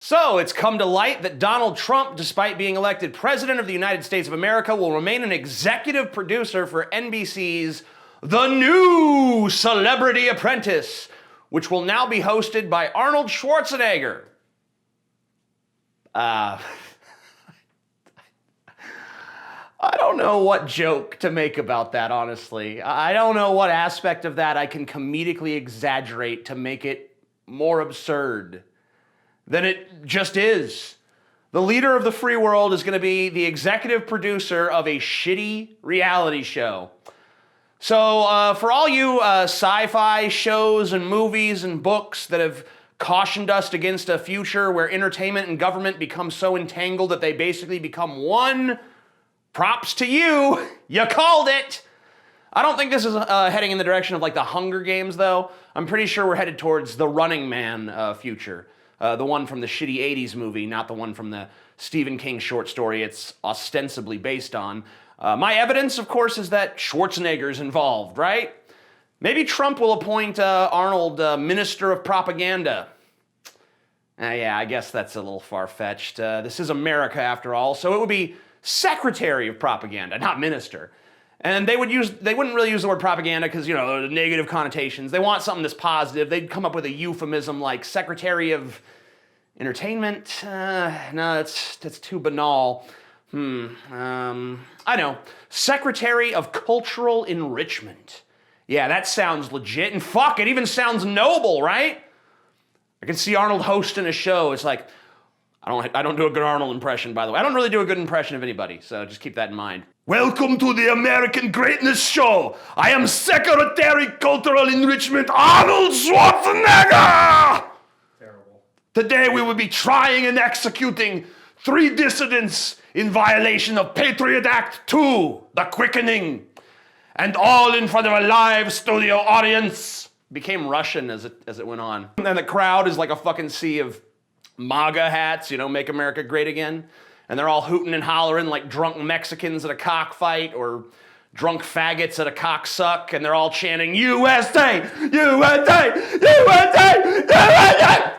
So it's come to light that Donald Trump, despite being elected president of the United States of America, will remain an executive producer for NBC's The New Celebrity Apprentice, which will now be hosted by Arnold Schwarzenegger. I don't know what joke to make about that, honestly. I don't know what aspect of that I can comedically exaggerate to make it more absurd than it just is. The leader of the free world is going to be the executive producer of a shitty reality show. So for all you sci-fi shows and movies and books that have cautioned us against a future where entertainment and government become so entangled that they basically become one, props to you. You called it. I don't think this is heading in the direction of like the Hunger Games, though. I'm pretty sure we're headed towards the Running Man future. The one from the shitty 80s movie, not the one from the Stephen King short story it's ostensibly based on. My evidence, of course, is that Schwarzenegger's involved, right? Maybe Trump will appoint Arnold Minister of Propaganda. Yeah, I guess that's a little far-fetched. This is America, after all, so it would be Secretary of Propaganda, not Minister. And they wouldn't really use the word propaganda because, you know, the negative connotations. They want something that's positive. They'd come up with a euphemism like Secretary of Entertainment. No, that's too banal. I know. Secretary of Cultural Enrichment. Yeah, that sounds legit. And fuck, it even sounds noble, right? I can see Arnold hosting a show. It's like, I don't do a good Arnold impression, by the way. I don't really do a good impression of anybody, so just keep that in mind. Welcome to the American Greatness Show. I am Secretary Cultural Enrichment Arnold Schwarzenegger! Terrible. Today we will be trying and executing 3 dissidents in violation of Patriot Act 2, The Quickening, and all in front of a live studio audience. Became Russian as it went on. And the crowd is like a fucking sea of MAGA hats, you know, Make America Great Again. And they're all hooting and hollering like drunk Mexicans at a cockfight or drunk faggots at a cocksuck, and they're all chanting, USA, USA, USA, USA,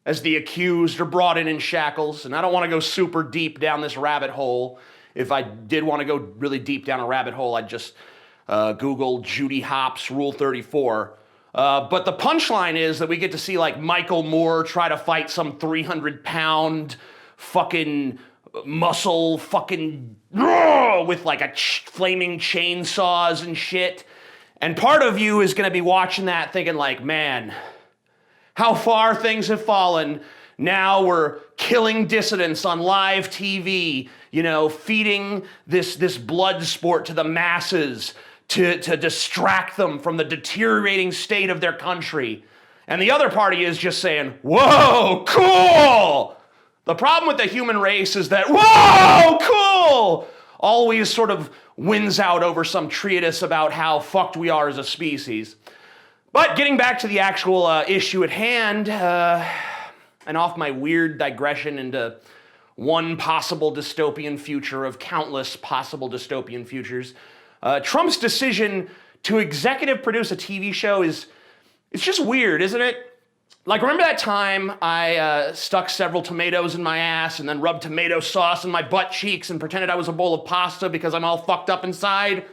as the accused are brought in shackles. And I don't want to go super deep down this rabbit hole. If I did want to go really deep down a rabbit hole, I'd just Google Judy Hopps Rule 34. But the punchline is that we get to see like Michael Moore try to fight some 300-pound fucking muscle fucking with like a flaming chainsaws and shit. And part of you is going to be watching that thinking like, man, how far things have fallen. Now we're killing dissidents on live TV, you know, feeding this blood sport to the masses to distract them from the deteriorating state of their country. And the other party is just saying, whoa, cool! The problem with the human race is that, whoa, cool, always sort of wins out over some treatise about how fucked we are as a species. But getting back to the actual issue at hand, and off my weird digression into one possible dystopian future of countless possible dystopian futures, Trump's decision to executive produce a TV show it's just weird, isn't it? Like, remember that time I stuck several tomatoes in my ass and then rubbed tomato sauce in my butt cheeks and pretended I was a bowl of pasta because I'm all fucked up inside?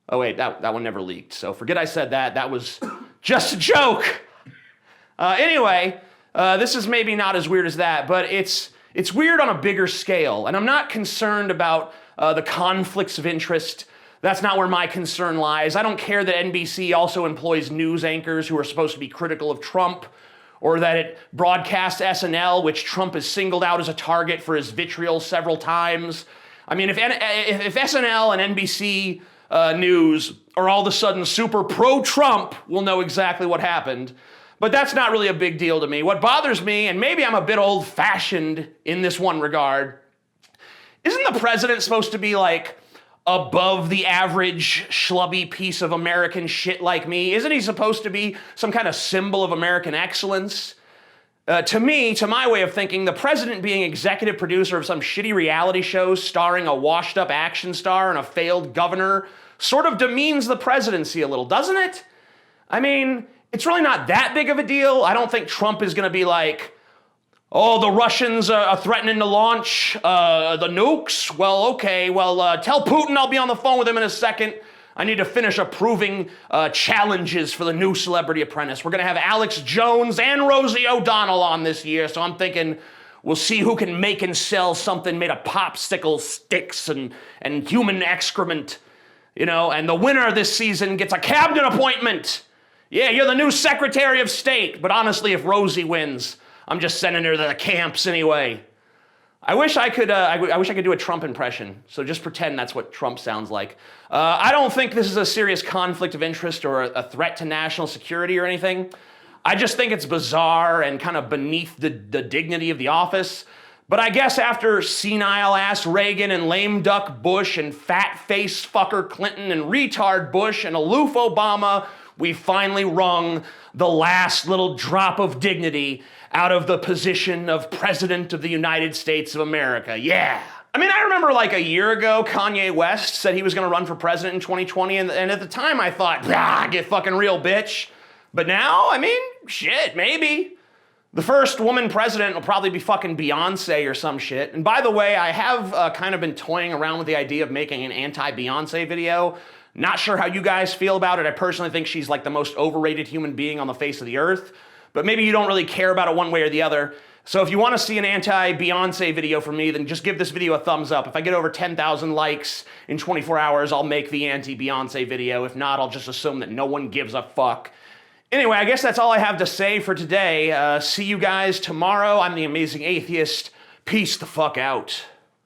Oh wait, that one never leaked, so forget I said that. That was just a joke. Anyway, this is maybe not as weird as that, but it's weird on a bigger scale, and I'm not concerned about the conflicts of interest. That's not where my concern lies. I don't care that NBC also employs news anchors who are supposed to be critical of Trump, or that it broadcasts SNL, which Trump has singled out as a target for his vitriol several times. I mean, if SNL and NBC News are all of a sudden super pro-Trump, we'll know exactly what happened. But that's not really a big deal to me. What bothers me, and maybe I'm a bit old-fashioned in this one regard, isn't the president supposed to be like above the average schlubby piece of American shit like me? Isn't he supposed to be some kind of symbol of American excellence? To me, to my way of thinking, the president being executive producer of some shitty reality show starring a washed-up action star and a failed governor sort of demeans the presidency a little, doesn't it? I mean, it's really not that big of a deal. I don't think Trump is going to be like, Oh, the Russians are threatening to launch the nukes? Well, okay. Well, tell Putin I'll be on the phone with him in a second. I need to finish approving challenges for the new Celebrity Apprentice. We're going to have Alex Jones and Rosie O'Donnell on this year, so I'm thinking we'll see who can make and sell something made of popsicle sticks and human excrement, you know, and the winner this season gets a cabinet appointment. Yeah, you're the new Secretary of State, but honestly, if Rosie wins, I'm just sending her to the camps anyway. I wish I could do a Trump impression, so just pretend that's what Trump sounds like. I don't think this is a serious conflict of interest or a threat to national security or anything. I just think it's bizarre and kind of beneath the dignity of the office. But I guess after senile-ass Reagan and lame duck Bush and fat-face fucker Clinton and retard Bush and aloof Obama, we finally wrung the last little drop of dignity out of the position of President of the United States of America. Yeah. I mean, I remember like a year ago, Kanye West said he was going to run for president in 2020, and at the time I thought, get fucking real, bitch. But now, I mean, shit, maybe. The first woman president will probably be fucking Beyonce or some shit. And by the way, I have kind of been toying around with the idea of making an anti-Beyonce video. Not sure how you guys feel about it. I personally think she's like the most overrated human being on the face of the earth. But maybe you don't really care about it one way or the other. So if you want to see an anti-Beyonce video from me, then just give this video a thumbs up. If I get over 10,000 likes in 24 hours, I'll make the anti-Beyonce video. If not, I'll just assume that no one gives a fuck. Anyway, I guess that's all I have to say for today. See you guys tomorrow. I'm the Amazing Atheist. Peace the fuck out.